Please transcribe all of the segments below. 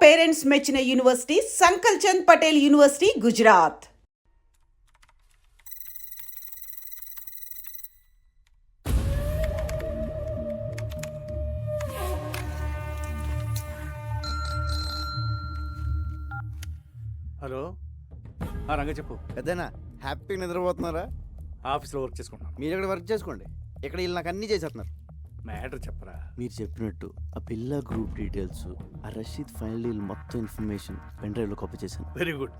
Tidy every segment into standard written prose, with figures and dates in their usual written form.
Parents మెచ్చిన university Sankalchand Patel university, Gujarat. Hello, Ranga చెప్పు. పెద్దనా హ్యాపీగా నిద్రపోతున్నారా? ఆఫీస్లో వర్క్ చేసుకుంటాను. మీరు ఇక్కడ వర్క్ చేసుకోండి, ఇక్కడ వీళ్ళు నాకు అన్నీ చేసేస్తున్నారు. మ్యాటర్ చెప్పరా. మీరు చెప్పినట్టు ఆ పిల్ల గ్రూప్ డీటెయిల్స్, ఆ రషీద్ ఫైనల్ డీల్ మొత్తం ఇన్ఫర్మేషన్ పెన్ డ్రైవ్లో కాపీ చేశాను. Very good.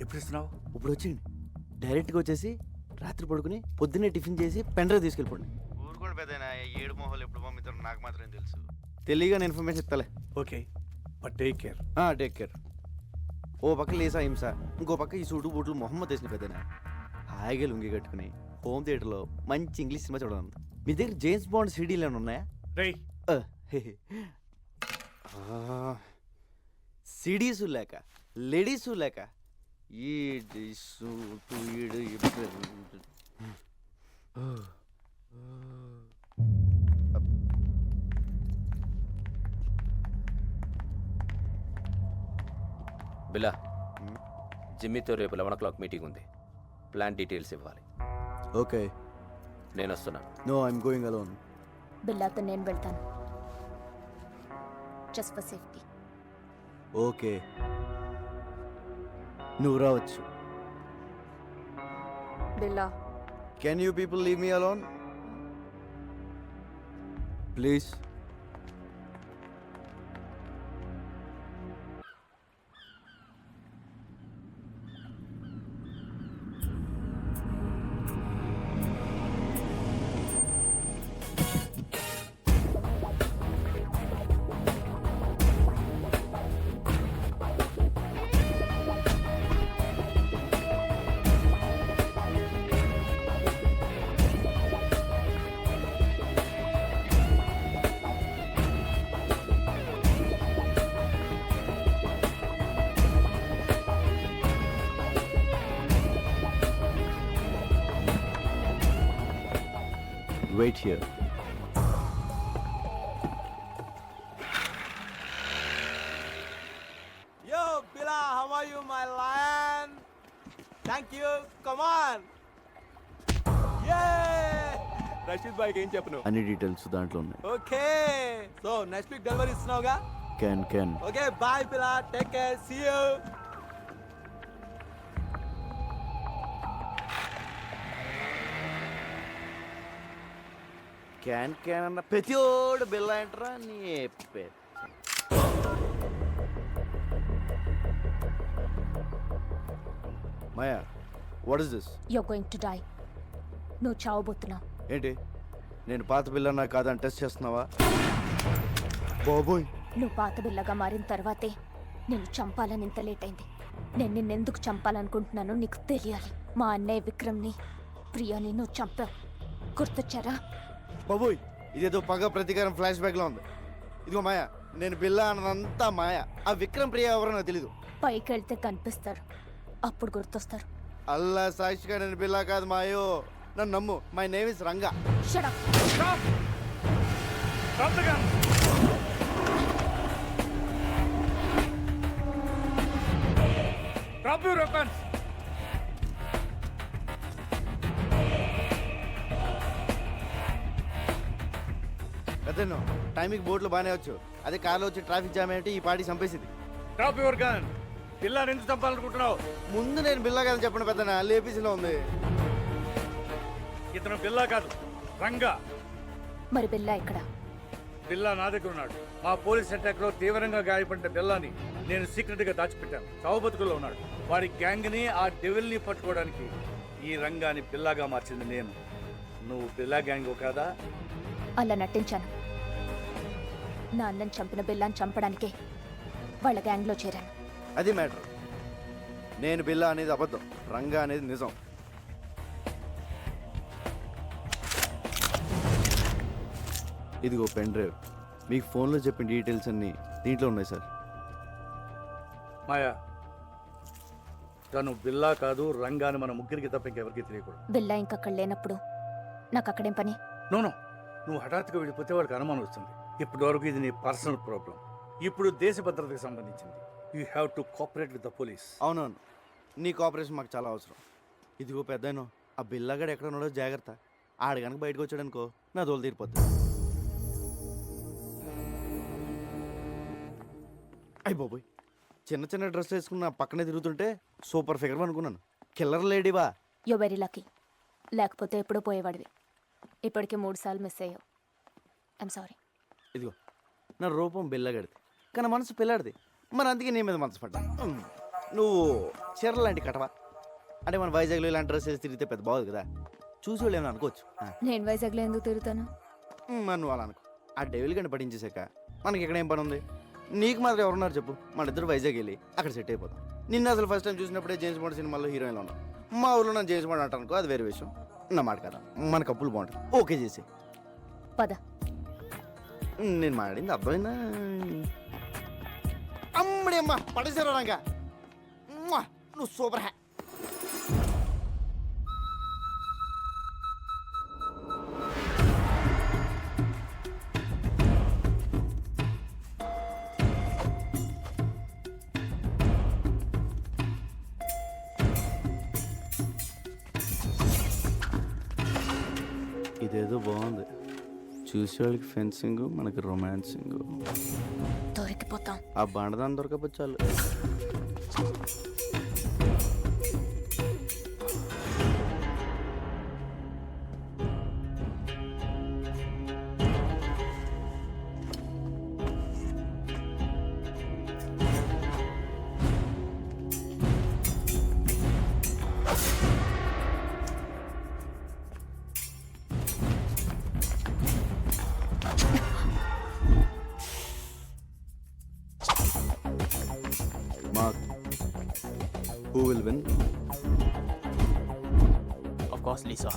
ఎప్పుడు ఇస్తున్నావు? ఇప్పుడు వచ్చేయండి, డైరెక్ట్గా వచ్చేసి రాత్రి పడుకుని పొద్దున్నే టిఫిన్ చేసి పెన్ డ్రైవ్ తీసుకెళ్ళిపోండి. ఊరుకోండి పెద్దనా, ఏడు మొహాలు ఎప్పుడు పంపిస్తారో నాకు మాత్రం తెలుసు. తెలియగానే ఇన్ఫర్మేషన్ ఇస్తలే. Okay, but take care. Take care. ఓ పక్క లేసా హింస, ఇంకో పక్క ఈ సూటు బూట్లు మొహమ్మద్ వేసిన పెద్దనా హాయిగా లుంగి కట్టుకుని హోమ్ థియేటర్లో మంచి ఇంగ్లీష్ సినిమా చూడాలి. మీ దగ్గర జేమ్స్ బాండ్ సీడీలు ఏమైనా ఉన్నాయా? రేయ్, సిడీసు లేక లేడీసు లేక ఈ బిలా, జిమ్మీతో రేపు 11 మీటింగ్ ఉంది. ప్లాన్ డీటెయిల్స్ ఇవ్వాలి. ఓకే, నేను వస్తున్నాను. No I'm going alone. బిల్లాతో నేను వెళ్తాను, జస్ట్ ఫర్ సేఫ్టీ. ఓకే, నువ్వు రావచ్చు. Billa, can you people leave me alone please? Wait here. Yo, Bila, how are you, my lion? Thank you. Come on. Yeah. Rashid bhai ఏం చెప్పను? అన్ని details దాంట్లో ఉన్నాయి. Okay. So next week delivery ఇస్తున్నావుగా? Can. Okay, bye Bila. Take care. See you. క్యాన్ అన్న ప్రతిోడు బిల్ల ఏంట్రా నీ పేరు. Maya, what is this? you're going to die. నువ్వు చావబోతున్నావు. ఏంటి, నేను పాత బిల్లన్నా కాదని టెస్ట్ చేస్తున్నావా? బాబోయ్, నువ్వు పాత బిల్లగా మారిన తర్వాతే నిన్ను చంపాలని ఇంత లేట్ అయింది. నేను నిన్నెందుకు చంపాలనుకుంటున్నానో నీకు తెలియాలి. మా అన్నయ్య విక్రమ్ని, ప్రియాని నువ్వు చంపావు. గుర్తొచ్చారా? బాబోయ్, ఇదేదో పగ ప్రతీకారం ఫ్లాష్ బ్యాక్ లో ఉంది. ఇదిగో మాయా, నేను బిల్ల అన్నదంతా మాయా. ఆ విక్రమ్ ప్రియ ఎవరో నాకు తెలీదు. పైకి వెళ్తే కనిపిస్తారు, అప్పుడు గుర్తొస్తారు. అల్లా సాక్షిగా నేను బిల్లా కాదు మాయో, నన్ను నమ్ము. My name is Ranga. Shut up. Drop the gun. Drop your weapons. అతను టైంకి బోట్లో బాగానే వచ్చు, అదే కార్లో వచ్చి ట్రాఫిక్ జామ్ ఏంటి ఈ పార్టీ చంపేసింది. Drop your gun. పిల్లని ఎందుకు చంపాలనుకుంటున్నావు? ముందు నేను బిల్లా కాదని చెప్పండి పెద్దనా, లేపీసీలో ఉంది. ఇతను బిల్లా కాదు, రంగా. మరి బిల్లా ఇక్కడ? బిల్లా నా దగ్గర ఉన్నాడు. మా పోలీస్ అటాక్ లో తీవ్రంగా గాయపడిన బిల్లాని నేను సీక్రెట్ గా దాచిపెట్టాను. చావు బతుకుల్లో ఉన్నాడు. వాడి గ్యాంగ్ ని, ఆ డెవిల్ ని పట్టుకోవడానికి ఈ రంగాని బిల్లాగా మార్చింది నేను. నువ్వు బిల్లా గ్యాంగ్ కాదా? అలా నటించాను. నా అన్నని చంపిన బిల్లాని చంపడానికే వాళ్ళ గ్యాంగ్లో చేరాను. అది మ్యాటర్. నేను బిల్లా అనేది అబద్ధం, రంగా అనేది నిజం. ఇదిగో పెన్ డ్రైవ్, మీకు ఫోన్లో చెప్పిన డీటెయిల్స్ అన్నీ దీంట్లో ఉన్నాయి సార్. మాయా, తను బిల్లా కాదు, రంగాని మన ముగ్గురికి తప్ప ఇంకెవరికి తెలియకూడదు. బిల్లా ఇంకక్కడ లేనప్పుడు నాకు అక్కడేం పని? నో, నువ్వు హఠాత్తుగా వెళ్ళిపోతే వాడికి అనుమానం వస్తుంది. ఇప్పటి వరకు ఇది నీ పర్సనల్ ప్రాబ్లం. ఇప్పుడు దేశ భద్రతకు సంబంధించింది. You have to cooperate with the police. అవునవును, నీ కోఆపరేషన్ మాకు చాలా అవసరం. ఇదిగో పెద్దయినో, ఆ బిల్లగాడు ఎక్కడ ఉన్నాడో జాగ్రత్త. ఆడు కనుక బయటకు వచ్చాడనుకో నా తోలు తీరిపోద్ది. అయ్యి బాబోయ్, చిన్న చిన్న డ్రెస్ వేసుకున్న పక్కనే తిరుగుతుంటే సూపర్ ఫిగర్ అనుకున్నాను. కిల్లర్ లేడీవా? యో వెరీ లక్కీ. లేకపోతే ఎప్పుడో పోయేవాడివి. ఇప్పటికే 3 సార్లు మిస్ అయ్యావు. I'm sorry. ఇదిగో నా రూపం బిల్లగాడిది, కానీ మనసు పిల్లాడిది. మరి అందుకే నీ మీద మనసు పడ్డా. నువ్వు చీర లాంటి కటవా? అంటే మన వైజాగ్లో ఇలాంటి డ్రెస్ వేసి తిరిగితే పెద్ద బాగుంది కదా, చూసి వాళ్ళు ఏమైనా అనుకోవచ్చు. నేను వైజాగ్లో ఎందుకు తిరుగుతాను? మరి నువ్వు అలా అనుకో. ఆ డెవిల్ గంట పట్టించేసాక మనకి ఇక్కడ ఏం పని ఉంది? నీకు మాత్రం ఎవరున్నారు చెప్పు? మన ఇద్దరు వైజాగ్ వెళ్ళి అక్కడ సెట్ అయిపోతాం. నిన్న అసలు ఫస్ట్ టైం చూసినప్పుడే జేమ్స్ బాండ్ సినిమాలో హీరోయిన్లో ఉన్నాం. మా ఊళ్ళో నన్ను జేమ్స్ బాండ్ అంటానుకో, అది వేరే విషయం. నా మాట కదా, మన కప్పులు బాగుంటుంది. ఓకే చేసి పద. నేను మాడింది అర్థమైందా? అమ్మడి అమ్మ పడేసారా రంగా, నువ్వు సూపర్ హ్యా. ఇదేదో బాగుంది. చూసేవాళ్ళకి ఫెన్సింగ్, మనకి రొమాన్సింగ్. దొరికిపోతాం. ఆ బండదాన్ని దొరకపోతే చాలు. Mark, who will win? Of course, Lisa.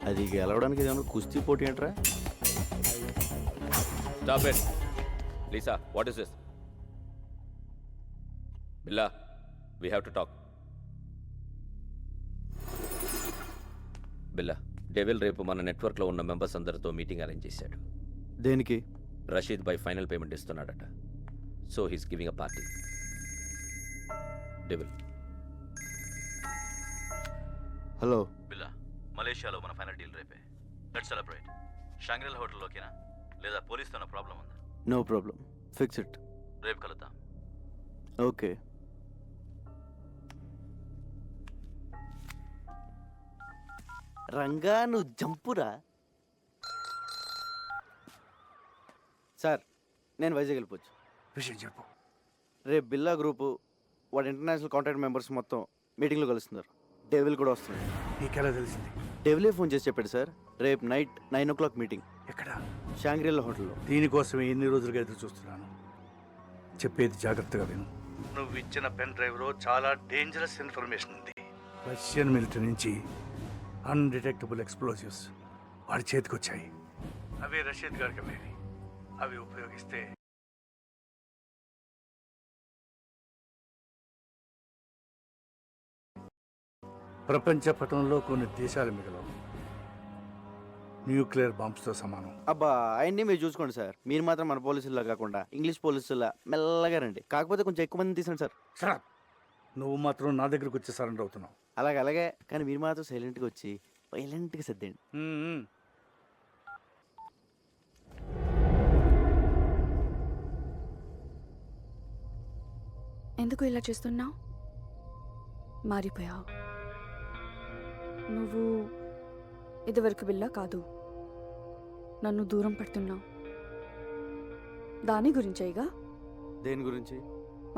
అది గెలవడానికి ఏదైనా కుస్తీ పోటీ ఏంట్రా? Stop it. Lisa, what is this? Billa, we have to talk. Billa, devil రేపు మన నెట్వర్క్లో ఉన్న మెంబర్స్ అందరితో మీటింగ్ అరేంజ్ చేశాడు. దేనికి? రషీద్ బై ఫైనల్ పేమెంట్ ఇస్తున్నాడట. So he's giving a party. Devil. Hello Billa, మలేషియాలో మన ఫైనల్ డీల్ రేపే. Let's celebrate. షాంగ్రిల్ హోటల్లోకేనా లేదా పోలీస్తో ప్రాబ్లం ఉందా? No problem, fix it. రేపు కలుద్దాం. ఓకే. రంగా నువ్వు జంపురా. సార్, నేను వైజాగ్ వెళ్ళిపోవచ్చు. విషయం చెప్పు. రేపు బిల్లా గ్రూపు వాడి ఇంటర్నేషనల్ కాంటాక్ట్ మెంబర్స్ మొత్తం మీటింగ్లో కలుస్తున్నారు. డెవిల్ కూడా వస్తుంది. నీకెలా తెలిసింది? డెవిలే ఫోన్ చేసి చెప్పాడు సార్. రేపు నైట్ 9 o'clock మీటింగ్. ఎక్కడ? షాంగ్రిల్లా హోటల్లో. దీనికోసమే ఎన్ని రోజులుగా ఎదురు చూస్తున్నాను. చెప్పేది జాగ్రత్తగా విను. నువ్వు ఇచ్చిన పెన్ డ్రైవ్లో చాలా డేంజరస్ ఇన్ఫర్మేషన్ ఉంది. రష్యన్ మిలిటరీ నుంచి అన్డిటెక్టబుల్ ఎక్స్ప్లోజివ్స్ వాడి చేతికి వచ్చాయి. అవి రషీద్ గారికి అమ్మేవి. అవి ఉపయోగిస్తే ప్రపంచ పటంలో కొన్ని దేశాలు మిగలవు. న్యూక్లియర్ బాంబ్స్తో సమానం. అబ్బా, ఆయన్ని మీరు చూసుకోండి సార్. మీరు మాత్రం మన పోలీసుల్లా కాకుండా ఇంగ్లీష్ పోలీసుల్లా మెల్లగా రండి. కాకపోతే కొంచెం ఎక్కువ మంది తీసండి సార్. సరే, నువ్వు మాత్రం నా దగ్గరకు వచ్చి సరెండర్ అవుతున్నావు. అలాగే, కానీ మీరు మాత్రం సైలెంట్గా వచ్చి వైలెంట్గా సర్దేయండి. ఎందుకు ఇలా చేస్తున్నావు? మారిపోయావు. నువ్వు ఇదివరకు బిల్లా కాదు. నన్ను దూరం పెడుతున్నావు. దాని గురించేగా? దేని గురించి?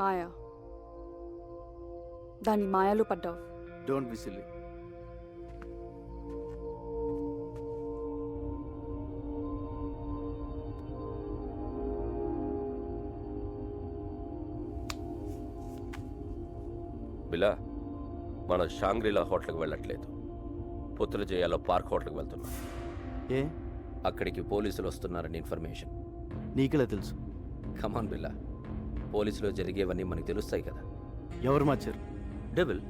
మాయా. దాని మాయలో పడ్డావు. Don't be silly. బిలా, మనం షాంగ్రిలా హోటల్కి వెళ్ళట్లేదు. పుత్రజయాలో పార్క్ హోటల్కి వెళ్తున్నాం. ఏ? అక్కడికి పోలీసులు వస్తున్నారని ఇన్ఫర్మేషన్. నీకెలా తెలుసు? కమాన్ బిల్లా, పోలీసులో జరిగేవన్నీ మనకు తెలుస్తాయి కదా. ఎవరు మార్చారు? డెవిల్.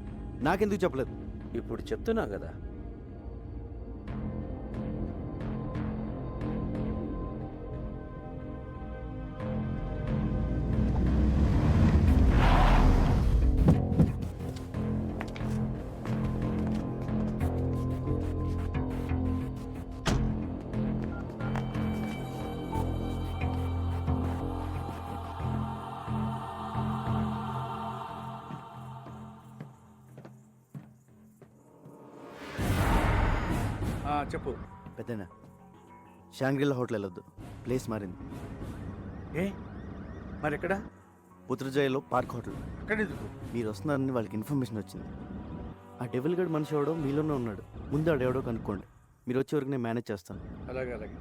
నాకెందుకు చెప్పలేదు? ఇప్పుడు చెప్తున్నా కదా. చెప్పు. పెద్దనా షాంగ్రిలా హోటల్ వెళ్ళొద్దు, ప్లేస్ మారింది. ఏ మరి ఎక్కడ? పుత్రజయలో పార్క్ హోటల్. అక్కడ ఎందుకు? మీరు వస్తున్నారని వాళ్ళకి ఇన్ఫర్మేషన్ వచ్చింది. ఆ డెవిల్ గడ్ మనిషి ఎవడో మీలోనే ఉన్నాడు. ముందు ఆడెవడో కనుక్కోండి. మీరు వచ్చే వరకు నేను మేనేజ్ చేస్తాను. అలాగే అలాగే.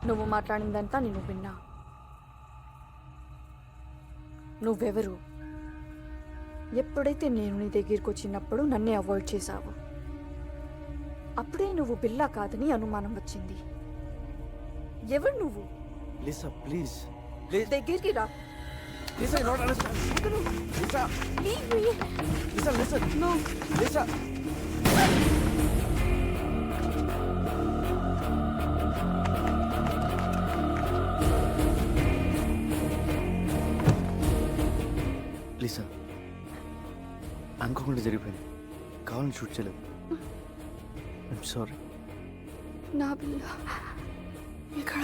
నువ్వు మాట్లాడిందంతా నేను విన్నా. నువ్వెవరు? ఎప్పుడైతే నేను నీ దగ్గరికి వచ్చినప్పుడు నన్నే అవాయిడ్ చేశావు, అప్పుడే నువ్వు బిల్లా కాదని అనుమానం వచ్చింది. ఎవరు నువ్వు? Lisa please. దగ్గరికి రా. Lisa not understand. Lisa Leave me. Lisa listen. No. Lisa Lisa అనుకోకుండా జరిగిపోయింది. కావాలని షూట్ చేయలేదు. I'm sorry. నా బిల్ల ఇక్కడ.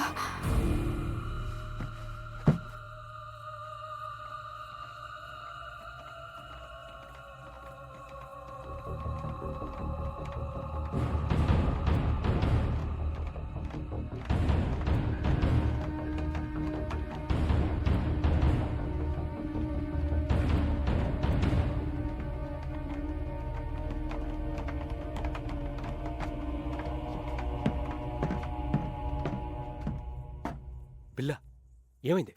బిల్లా ఏమైంది?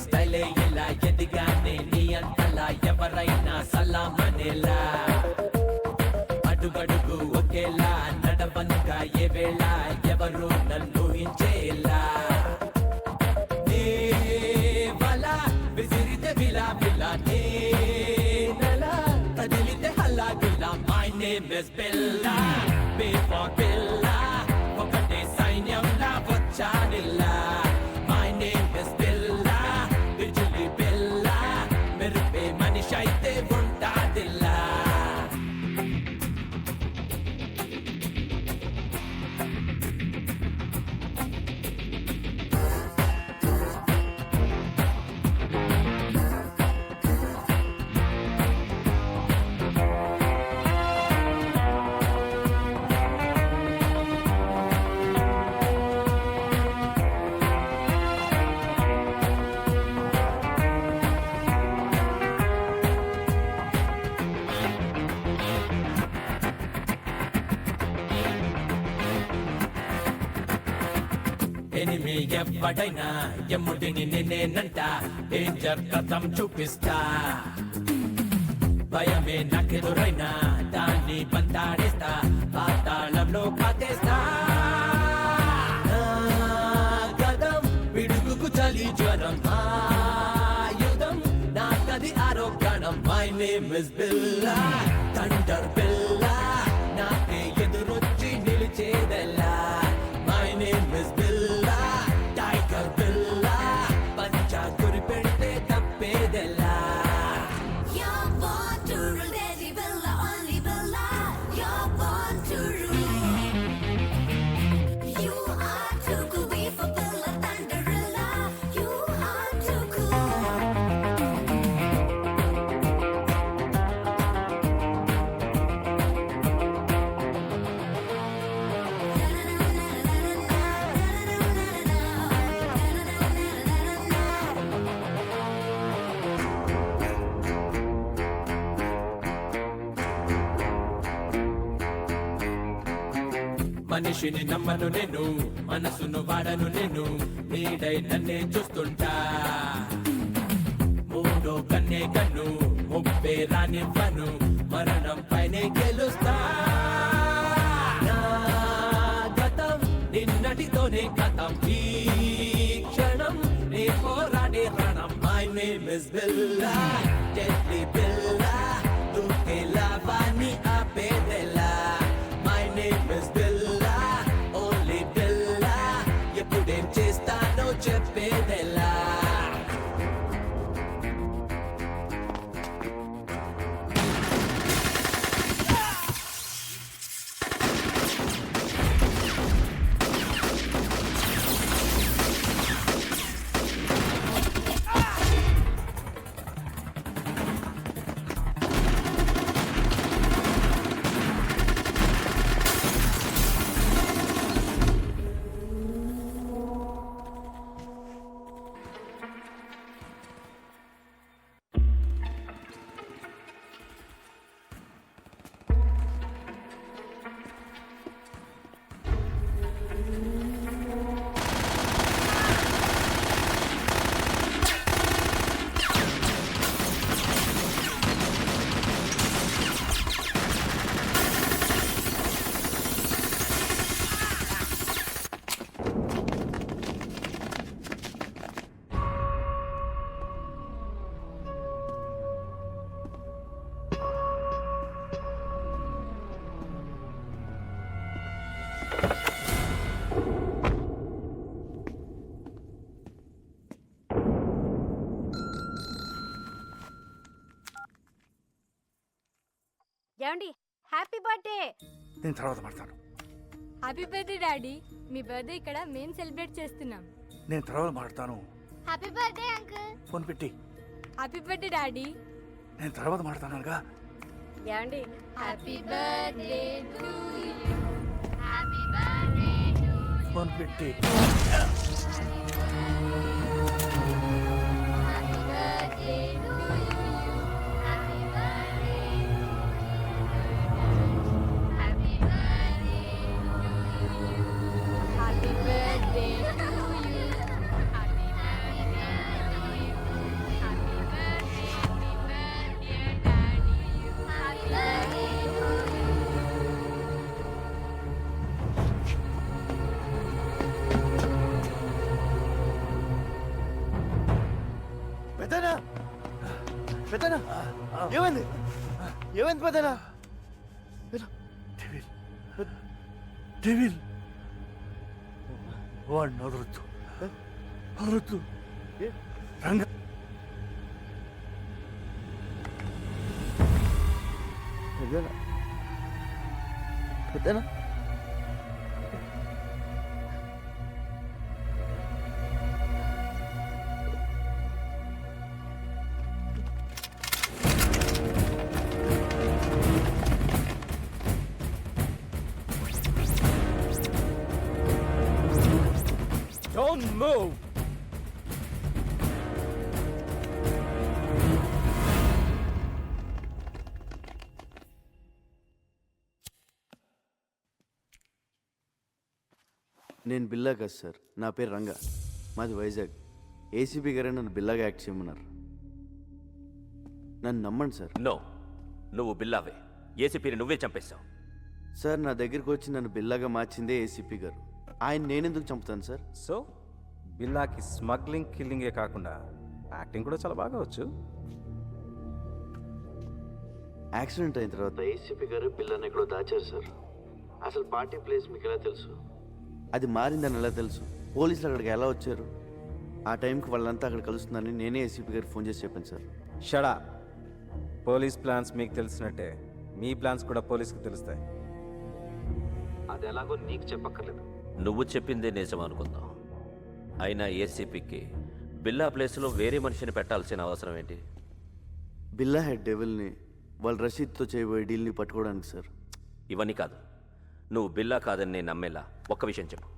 స్టైలే ఇలా ఎదిగానే నీ అంతలా ఎవరైనా సలామనేలా అడుగడుగు ఒకేలా నడవనుగా ఏ వేళ ఎవరు నన్ను ఊహించేలా నే వల విసిరితే విలా విలా నే నలా కదిలితే హల్లా Gulla. My name is Billa, before బిల్లా ఒకటే సైన్యంలా వచ్చానిల్లా. మై నేమ్ ఇస్ బిల్లా, బిజులి బిల్లా మెరుపే మనిషి అయితే ఉంటాదిల్లా. ఎనిమి ఎవ్వడైనా ఎమ్ముడిని నేనేనంట, డేంజర్ కథం చూపిస్తా. భయమే నాకెదురైనా దాన్ని బంతాడేస్తా, పాతాళంలో కాతేస్తా. గదం పిడుగుకు చలి జ్వరం ఆయుధం నాకది ఆరోగ్యం. My name is Billa, thunder బిల్లా నాకే ఎదురొచ్చి నిలిచేదెల్లా. My name is Billa, tiger బిల్లా పంచా గురి పెడితే తప్పేదెల్లా. You're born to rule, Daddy Bella, only Bella. You're born to rule. You are too cool, be for Bella, Thunderella. You are too cool. మనిషిని నమ్మను నేను, మనసును వాడను నేను, నీడై నన్నే చూస్తుంటా. మూడో కన్నే కన్ను, ముప్పే రానివ్వను, మరణం పైనే గెలుస్తా. నా గతం నిన్నటితోనే గతం, ఈ క్షణం నే పోరాడే రణం. My name is Billa, deadly బిల్లా, దూకే లావాని ఆపేదెలా. My name is Billa, only బిల్లా, ఎప్పుడేం చేస్తానో చెప్పేదెలా. ఏమండి హ్యాపీ బర్త్డే. నేను తర్వాత మాట్లాడతాను. Happy birthday daddy. మీ బర్త్డే ఇక్కడ మేము సెలబ్రేట్ చేస్తున్నాం. నేను తర్వాత మాట్లాడతాను. Happy birthday uncle. ఫోన్ పెట్టి. Happy birthday daddy. నేను తర్వాత మాట్లాడతానుగా. ఏమండి happy birthday to you. Happy birthday to you. Phone పెట్టి. Happy birthday to you. Happy birthday. Happy birthday to you. Happy birthday to you. Happy birthday to you. Happy birthday daddy. Happy birthday to you. పెద్దనా, పెద్దనా, ఏమైంది? ఏమైంది పెద్దనా? Devil, devil. వాడిని వదలొద్దు, వదలొద్దు. రంగ పెద్దనా, పెద్దనా, Don't move! నేను బిల్లా కాదు సార్, నా పేరు రంగా, మాది వైజాగ్. ఏసీపీ గారే నన్ను బిల్లాగా యాక్ట్ చేయమన్నారు. నన్ను నమ్మండి సార్. నో, నువ్వు బిల్లావే. ఏసీపీని నువ్వే చంపేశావు. సార్ నా దగ్గరికి వచ్చి నన్ను బిల్లాగా మార్చిందే ఏసీపీ గారు. ఆయన నేనెందుకు చంపుతాను సార్? సో బిల్లాకి స్మగ్లింగ్ కిల్లింగే కాకుండా యాక్టింగ్ కూడా చాలా బాగా వచ్చు. యాక్సిడెంట్ అయిన తర్వాత ఏసీపీ గారు బిల్లాని ఎక్కడో దాచారు సార్. అసలు పార్టీ ప్లేస్ మీకు ఎలా తెలుసు? అది మారిందని ఎలా తెలుసు? పోలీసులు అక్కడికి ఎలా వచ్చారు? ఆ టైంకి వాళ్ళంతా అక్కడ కలుస్తుందని నేనే ఏసీపీ గారికి ఫోన్ చేసి చెప్పాను సార్. షడా, పోలీస్ ప్లాన్స్ మీకు తెలిసినట్టే మీ ప్లాన్స్ కూడా పోలీస్కి తెలుస్తాయి. అది ఎలాగో నీకు చెప్పక్కర్లేదు. నువ్వు చెప్పిందే నిజం అనుకుందాం. అయినా ఏసీపీకి బిల్లా ప్లేస్లో వేరే మనిషిని పెట్టాల్సిన అవసరం ఏంటి? బిల్లా హెడ్ డెవిల్ని వాళ్ళ రషీద్తో చేయబోయే డీల్ని పట్టుకోవడానికి సార్. ఇవన్నీ కాదు, నువ్వు బిల్లా కాదని నేను నమ్మేలా ఒక్క విషయం చెప్పు.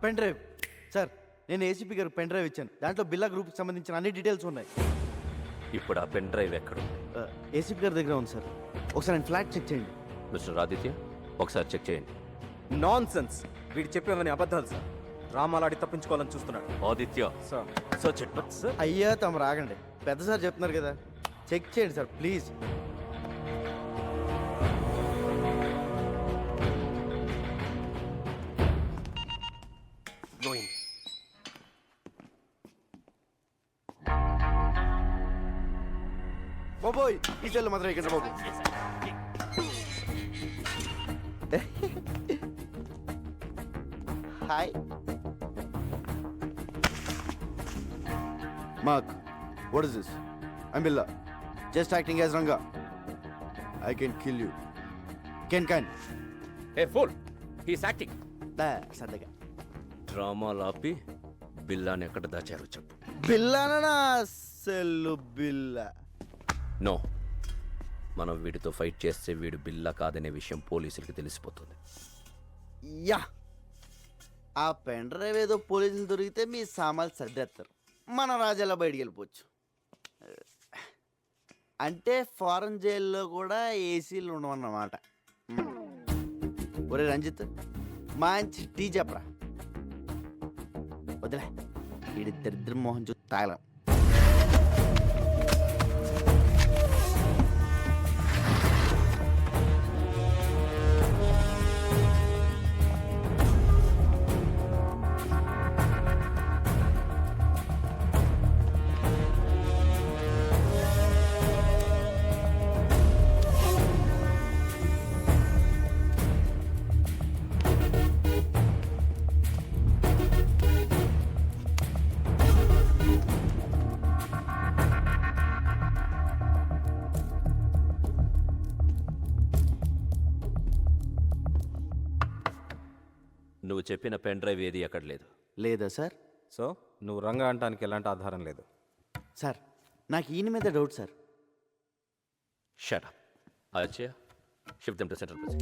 పెన్ డ్రైవ్ సార్, నేను ఏసీపీ గారికి పెన్ డ్రైవ్ ఇచ్చాను. దాంట్లో బిల్లా గ్రూప్కి సంబంధించిన అన్ని డీటెయిల్స్ ఉన్నాయి. ఇప్పుడు ఆ పెన్ డ్రైవ్ ఎక్కడుంది? ఏసీపీ గారి దగ్గర ఉంది సార్. ఒకసారి ఆయన ఫ్లాట్ చెక్ చేయండి. మిస్టర్ ఆదిత్య, ఒకసారి చెక్ చేయండి. Non sense. వీడు చెప్పేవని అబద్ధాలు సార్. డ్రామాలాడి తప్పించుకోవాలని చూస్తున్నాడు. Aditya, sir search it. Sir అయ్యా తమ రాగండి, పెద్ద సార్ చెప్తున్నారు కదా, చెక్ చేయండి సార్ ప్లీజ్. బాబోయ్, ఈ చెల్లు మాత్రం ఇక్కడ బాబు. Hi Mark, what is this? I'm Billa. Just acting as Ranga. I can kill you. Can. A pool, he's acting. సరదాగా. డ్రామాలు ఆపి బిల్లాని ఎక్కడ దాచారో చెప్పు. బిల్లానా సెల్లు బిల్లా? నో, మనం వీడితో ఫైట్ చేస్తే వీడు బిల్లా కాదనే విషయం పోలీసులకి తెలిసిపోతుంది. యా, ఆ పెన్ డ్రైవ్ ఏదో పోలీసులు దొరికితే మీ సామాన్లు సర్దేస్తారు, మన రాజాలా బయటికి వెళ్ళిపోవచ్చు. అంటే ఫారెన్ జైల్లో కూడా ఏసీలు ఉండవన్నమాట. ఒరే రంజిత్, మంచి టీ చెప్పరా. వదిలే, వీడి దరిద్ర మోహన్ చూ తాగలం. నువ్వు చెప్పిన పెన్ డ్రైవ్ ఏది ఎక్కడ లేదు. లేదా సార్? సో నువ్వు రంగా అంటానికి ఎలాంటి ఆధారం లేదు. సార్, నాకు ఈయన మీద doubt sir. Shut up. Aditya, shift them to central press.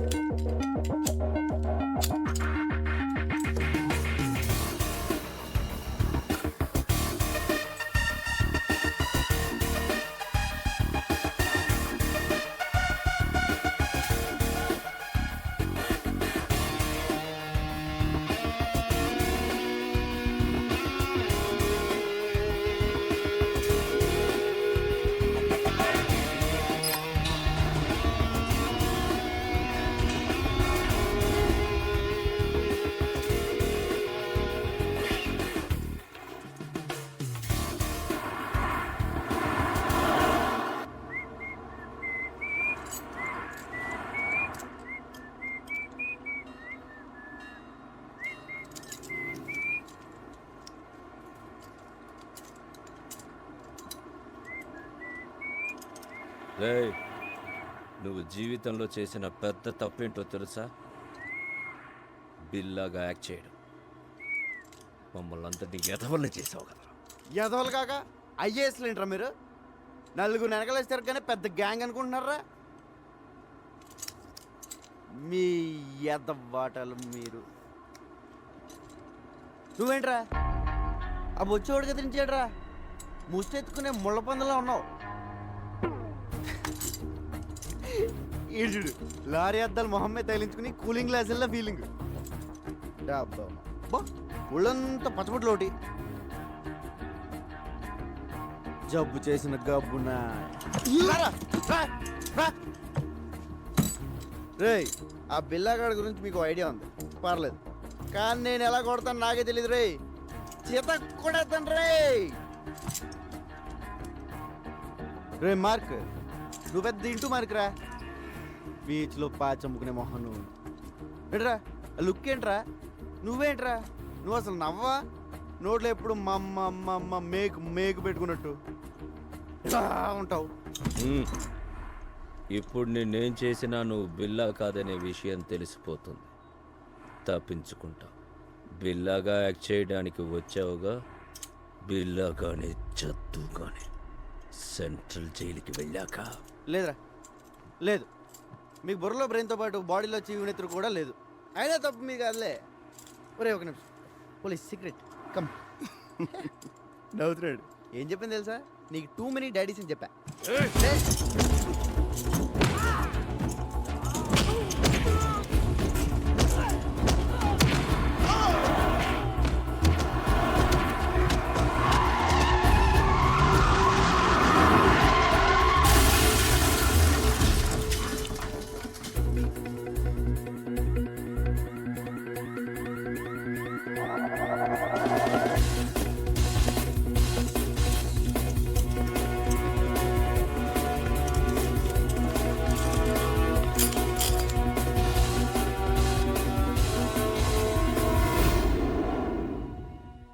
రేయ్, నువ్వు జీవితంలో చేసిన పెద్ద తప్పేంటో తెలుసా? బిల్లాగా యాక్ట్ చేయడం. మమ్మల్ని అందరినీ ఎదవల్ని చేసావు కదా. ఎదవలు కాక ఐఏఎస్లు ఏంట్రా మీరు? నలుగురు వెనకలేస్తారు కానీ పెద్ద గ్యాంగ్ అనుకుంటున్నారా? మీ ఎదవాటలు మీరు. నువ్వేంట్రా ఆ బొచ్చోడికి ఎదిరించాడురా, ముష్టెత్తుకునే ముళ్ళ పందులో ఉన్నావు. ఈడు లారీ అద్దాలు మొహమ్మే తగిలించుకుని కూలింగ్ గ్లాసుల్లో ఫీలింగ్. ఒళ్ళంతా పచ్చబొట్లు ఒకటి, జబ్బు చేసిన గబ్బున. రేయ్, ఆ బిల్లాగాడి గురించి మీకు ఐడియా ఉంది, పర్లేదు. కానీ నేను ఎలా కొడతాను నాకే తెలియదు రే. చేత కొడతాను రే. రే మార్క్, నువ్వు పెద్ద ఇంటూ మార్కురా. బీచ్లో పాచమ్ముకునే మొహం నువ్వు. ఏంట్రా లుక్ ఏంట్రా? నువ్వేంట్రా? నువ్వు అసలు నవ్వా? నోట్లో ఎప్పుడు మమ్మ మేకు పెట్టుకున్నట్టు ఇలా ఉంటావు. ఇప్పుడు నేనేం చేసినా నువ్వు బిల్లా కాదనే విషయం తెలిసిపోతుంది. తప్పించుకుంటా. బిల్లాగా యాక్ట్ చేయడానికి వచ్చావుగా, బిల్లాగానే చద్దుగానే సెంట్రల్ జైలుకి వెళ్ళాక. లేదురా, లేదు. మీకు బుర్రలో బ్రెయిన్తో పాటు బాడీలో చీవునెత్తురు కూడా లేదు. అయినా తప్పు మీకు కాదులే. ఒరే ఒక నిమిషం, పోలీస్ సీక్రెట్ కమ్. నవ్వుతున్నాడు. ఏం చెప్పింది తెలుసా? నీకు టూ మెనీ డాడీస్ అని చెప్పా.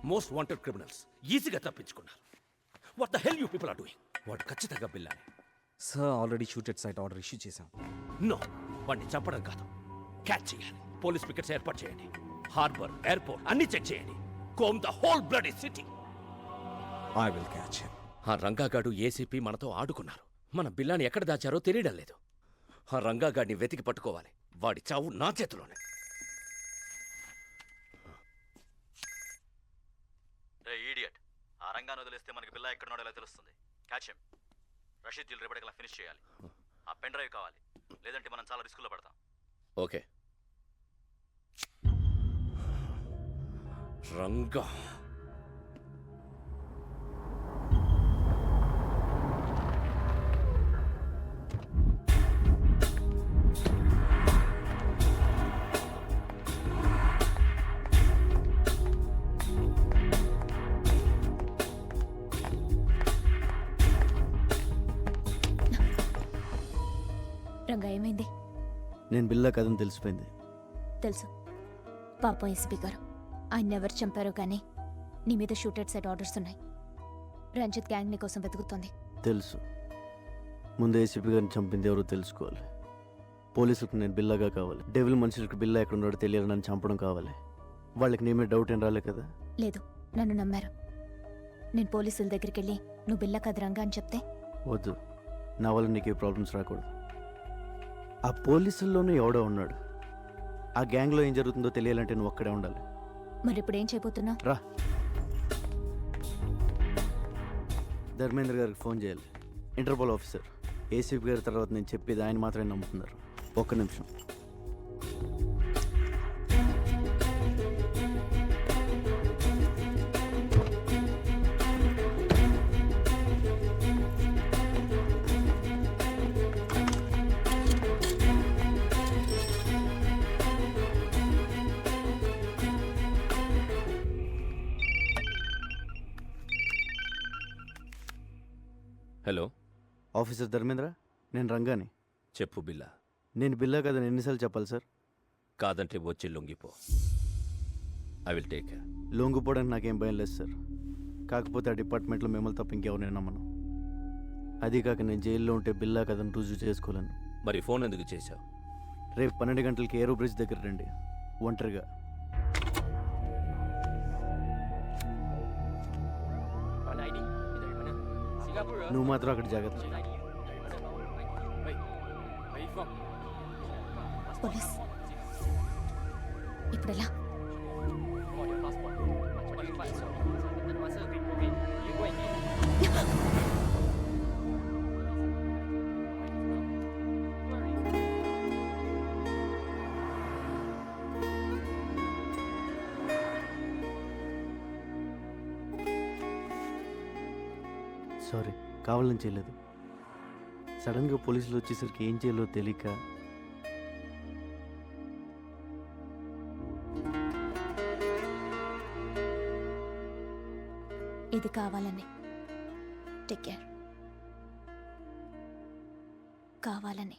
మోస్ట్ వాంటెడ్ క్రిమినల్స్ ఈజీగా తప్పించుకున్నారు. What the hell you people are doing? వాడు ఖచ్చితంగా బిల్లానే. Sir already shooted sight order issue చేశాం. నో, వాడిని చంపడం కాదు, క్యాచ్ చేయాలి. పోలీస్ పికెట్స్ ఏర్పాటు చేయండి. హార్బర్, ఎయిర్పోర్ట్ అన్ని చెక్ చేయండి. Comb the whole bloody city. I will catch him. ఆ రంగాగాడు ఏసీపీ మనతో ఆడుకున్నారు. మన బిల్లాని ఎక్కడ దాచారో తెలియడం లేదు. ఆ రంగాగాడిని వెతికి పట్టుకోవాలి. వాడి చావు నా చేతిలోనే. రే ఈడియట్, ఆ రంగాన్ని వదిలేస్తే మనకి బిల్లా ఎక్కడున్నాడో ఎలా తెలుస్తుంది? Catch him. రషీద్ జిల్ రేపటికల్లా ఫినిష్ చేయాలి. ఆ పెన్ డ్రైవ్ కావాలి, లేదంటే మనం చాలా రిస్కులో పడతాం. ఓకే. రంగా రంగా ఏమైంది? నేను బిల్లా కథను తెలిసిపోయింది. తెలుసు. పాప ఎస్పీ గారు ఆయన ఎవరు చంపారో కానీ నీ మీద షూటెడ్ సైడ్ ఆర్డర్స్ ఉన్నాయి. రంజిత్ గ్యాంగ్ నీ కోసం వెతుకుతోంది. తెలుసు. ముందు ఏసీపీ గారిని చంపింది ఎవరో తెలుసుకోవాలి. పోలీసులకు నేను బిల్లాగా కావాలి. డెవిల్ మనుషులకు బిల్లా ఎక్కడ ఉన్నాడో తెలియాలి. నన్ను చంపడం కావాలి. వాళ్ళకి నీ మీద డౌట్ ఏం రాలే కదా? లేదు, నన్ను నమ్మారు. నేను పోలీసుల దగ్గరికి వెళ్ళి నువ్వు బిల్లా కాదు రంగా అని చెప్తే వద్దు. నా వల్ల నీకు ఏ ప్రాబ్లమ్స్ రాకూడదు. ఆ పోలీసుల్లోనూ ఎవడో ఉన్నాడు. ఆ గ్యాంగ్లో ఏం జరుగుతుందో తెలియాలంటే నువ్వు అక్కడే ఉండాలి. మరి ఇప్పుడు ఏం చేయబోతున్నావు? రా. ధర్మేంద్ర గారికి ఫోన్ చేయాలి. Interpol officer. ఏసీపీ గారి తర్వాత నేను చెప్పేది ఆయన మాత్రమే నమ్ముతున్నారు. ఒక్క నిమిషం. హలో ఆఫీసర్ ధర్మేంద్ర, నేను రంగాని. చెప్పు బిల్లా. నేను బిల్లా కదని ఎన్నిసార్లు చెప్పాలి సార్? కాదంటే వచ్చి లొంగిపో. I will take care. లొంగిపోవడానికి నాకేం భయం లేదు సార్. కాకపోతే ఆ డిపార్ట్మెంట్లో మిమ్మల్ని తప్ప ఇంకెవరిని నమ్మను. అది కాక నేను జైల్లో ఉంటే బిల్లా కదని రుజువు చేసుకోలేను. మరి ఫోన్ ఎందుకు చేశావు? రేపు 12 గంటలకి ఏరో బ్రిడ్జ్ దగ్గర రండి, ఒంటరిగా. నువ్వు మాత్రం అక్కడ జాగ్రత్త. పోలీస్ ఇప్పుడు ఎలా? సారీ, కావాలని చేయలేదు. సడన్గా పోలీసులు వచ్చేసరికి ఏం చేయాలో తెలియక. ఇది కావాలని. Take care. కావాలని.